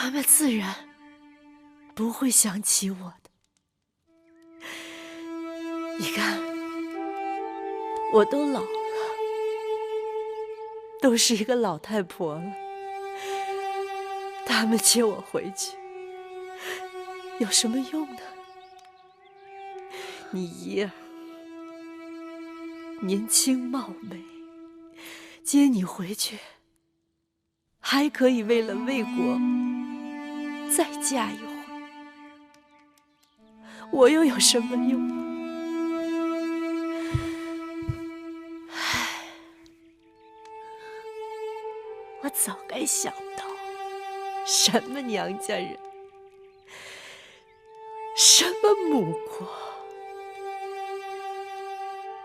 他们自然不会想起我的。你看，我都老了，都是一个老太婆了，他们接我回去有什么用呢？你姨儿年轻貌美，接你回去还可以为了魏国再嫁一回，我又有什么用呢？唉，我早该想到，什么娘家人，什么母国，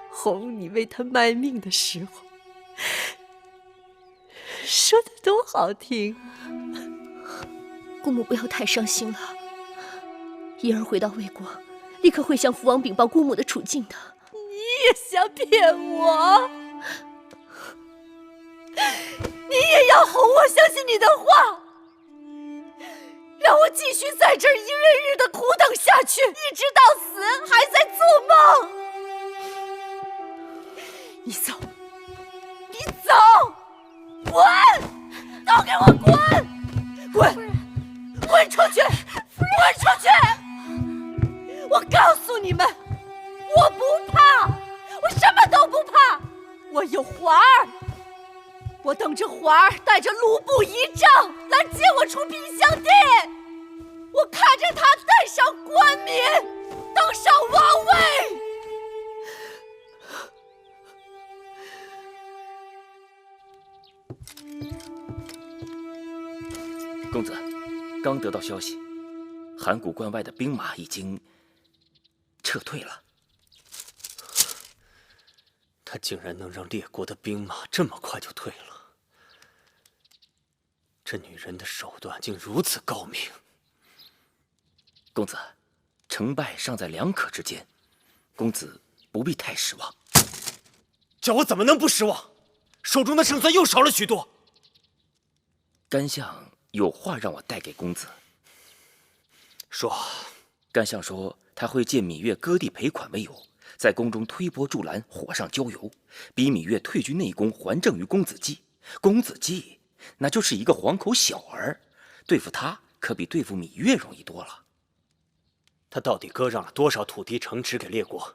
哄你为他卖命的时候，说的多好听。姑母不要太伤心了，怡儿回到魏国，立刻会向父王禀报姑母的处境的。你也想骗我？你也要哄我相信你的话，让我继续在这儿一日日的苦等下去，一直到死还在做梦。你走，你走，滚！都给我滚！滚！滚出去！滚出去！我告诉你们，我不怕，我什么都不怕。我有华儿，我等着华儿带着鲁布仪仗来接我出冰箱地。我看着他戴上冠冕，登上王位。公子，刚得到消息，函谷关外的兵马已经撤退了。他竟然能让列国的兵马这么快就退了，这女人的手段竟如此高明。公子，成败尚在两可之间，公子不必太失望。叫我怎么能不失望？手中的胜算又少了许多。干相有话让我带给公子。说。干相说他会借芈月割地赔款为由，在宫中推波助澜，火上浇油，逼芈月退居内宫，还政于公子季。公子季那就是一个黄口小儿，对付他可比对付芈月容易多了。他到底割让了多少土地城池给列国？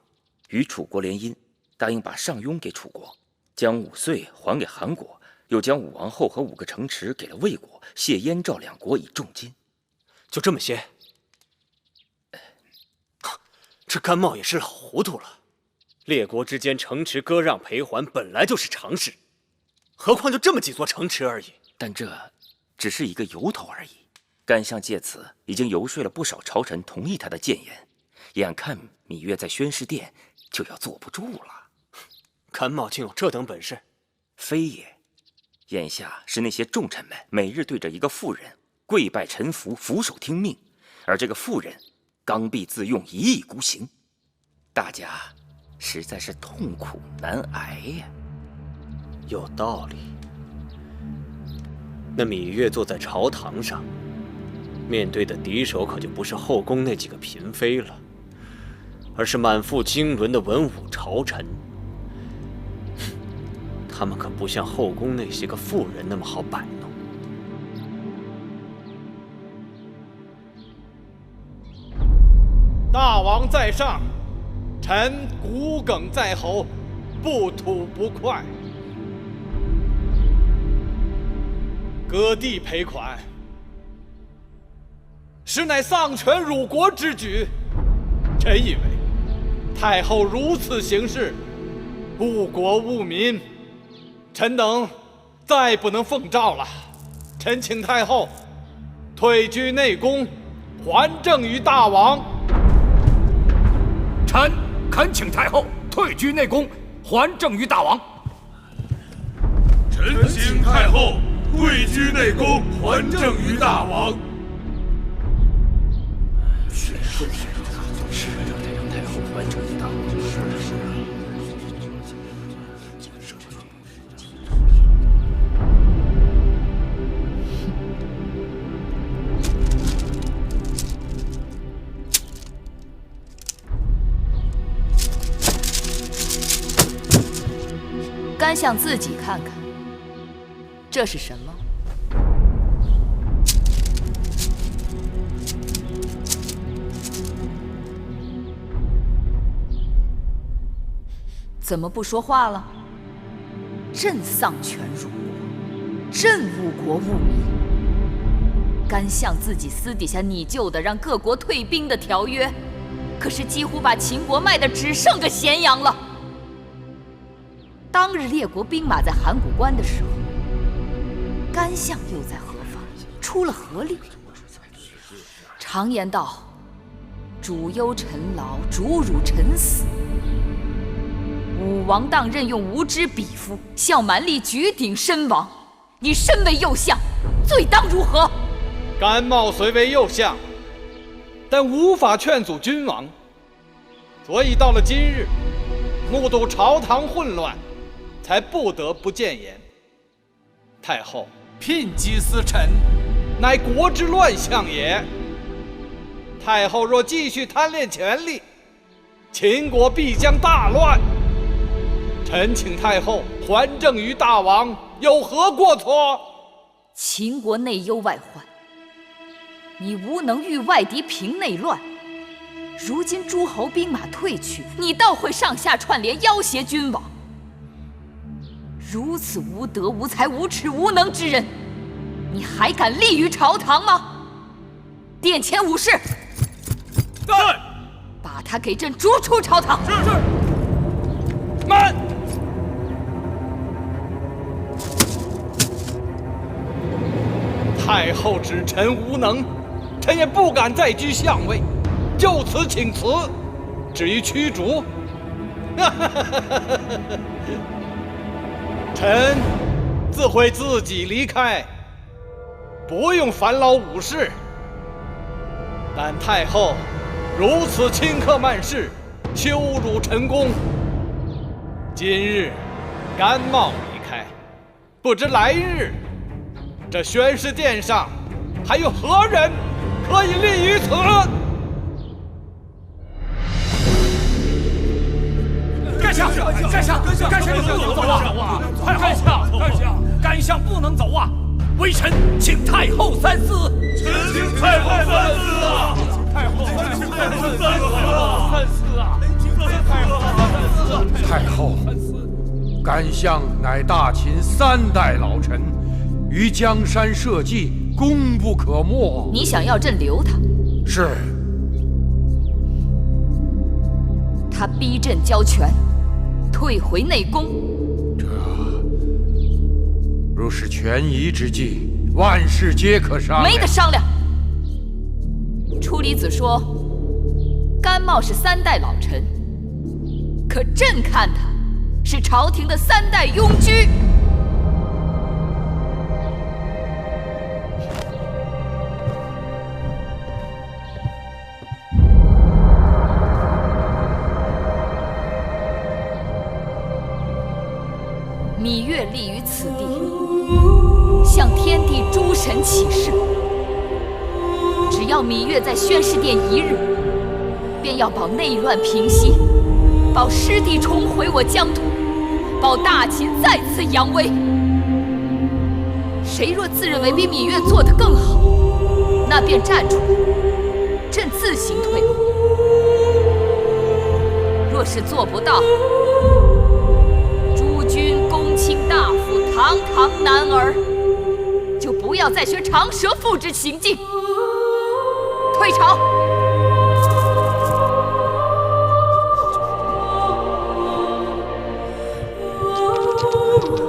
与楚国联姻，答应把上庸给楚国，将5岁还给韩国，又将5王后和5个城池给了魏国，谢燕赵两国以重金。就这么些？这甘茂也是老糊涂了。列国之间城池割让赔还本来就是常事，何况就这么几座城池而已。但这只是一个由头而已。干相借此已经游说了不少朝臣同意他的谏言，眼看芈月在宣誓殿就要坐不住了。甘茂竟有这等本事？非也，眼下是那些重臣们每日对着一个妇人跪拜臣服，俯首听命，而这个妇人刚愎自用，一意孤行，大家实在是痛苦难挨呀。有道理。那芈月坐在朝堂上，面对的敌手可就不是后宫那几个嫔妃了，而是满腹经纶的文武朝臣。他们可不像后宫那些个妇人那么好摆弄。大王在上，臣骨鲠在喉，不吐不快。割地赔款，实乃丧权辱国之举。臣以为，太后如此行事，误国误民，臣等再不能奉诏了。臣请太后退居内宫，还政于大王。臣恳请太后退居内宫，还政于大王。臣请太后退居内宫，还政于大王。是让太后还政于大王。甘向自己看看，这是什么？怎么不说话了？朕丧权辱国，朕误国误民，甘向自己私底下拟就的让各国退兵的条约，可是几乎把秦国卖得只剩个咸阳了。当日列国兵马在函谷关的时候，甘向又在何方？出了何力？常言道：“主忧臣劳，主辱臣死。”武王当任用无知鄙夫，向蛮力举鼎身亡。你身为右相，罪当如何？甘茂虽为右相，但无法劝阻君王，所以到了今日，目睹朝堂混乱，才不得不谏言。太后聘击司臣，乃国之乱象也。太后若继续贪恋权力，秦国必将大乱。臣请太后还政于大王，有何过错？秦国内忧外患，你无能御外敌平内乱。如今诸侯兵马退去，你倒会上下串联要挟君王。如此无德无才无耻无能之人，你还敢立于朝堂吗？殿前武士，在，把他给朕逐出朝堂。是。慢！太后指臣无能，臣也不敢再居相位，就此请辞。至于驱逐，臣自会自己离开，不用烦劳武士。但太后如此轻客慢事，羞辱臣功。今日甘茂离开，不知来日这宣誓殿上还有何人可以立于此？干相，干相，干相，你不能走啊！太后，干相不能走啊！微臣请太后三思。臣请太后三思啊！太后，请太后三思啊！太后，甘相乃大秦3代老臣，于江山社稷，功不可没。你想要朕留他？是。他逼朕交权，退回内宫。这若是权宜之计，万事皆可商量。没得商量。初离子说，甘茂是3代老臣，可朕看他是朝廷的3代庸居。芈月立于此地，向天地诸神起誓，只要芈月在宣誓殿1日，便要保内乱平息，保师弟重回我疆土，保大秦再次扬威。谁若自认为比芈月做得更好，那便站出来，朕自行退后。若是做不到，诸君公卿大夫堂堂男儿，就不要再学长舌妇之行径，退朝。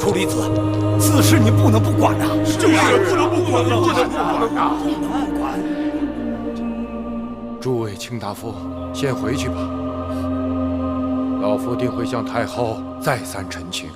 初离子，此事你不能不管呐！就是不能不管了，不能不管。诸位卿大夫，先回去吧。老夫定会向太后再三陈情。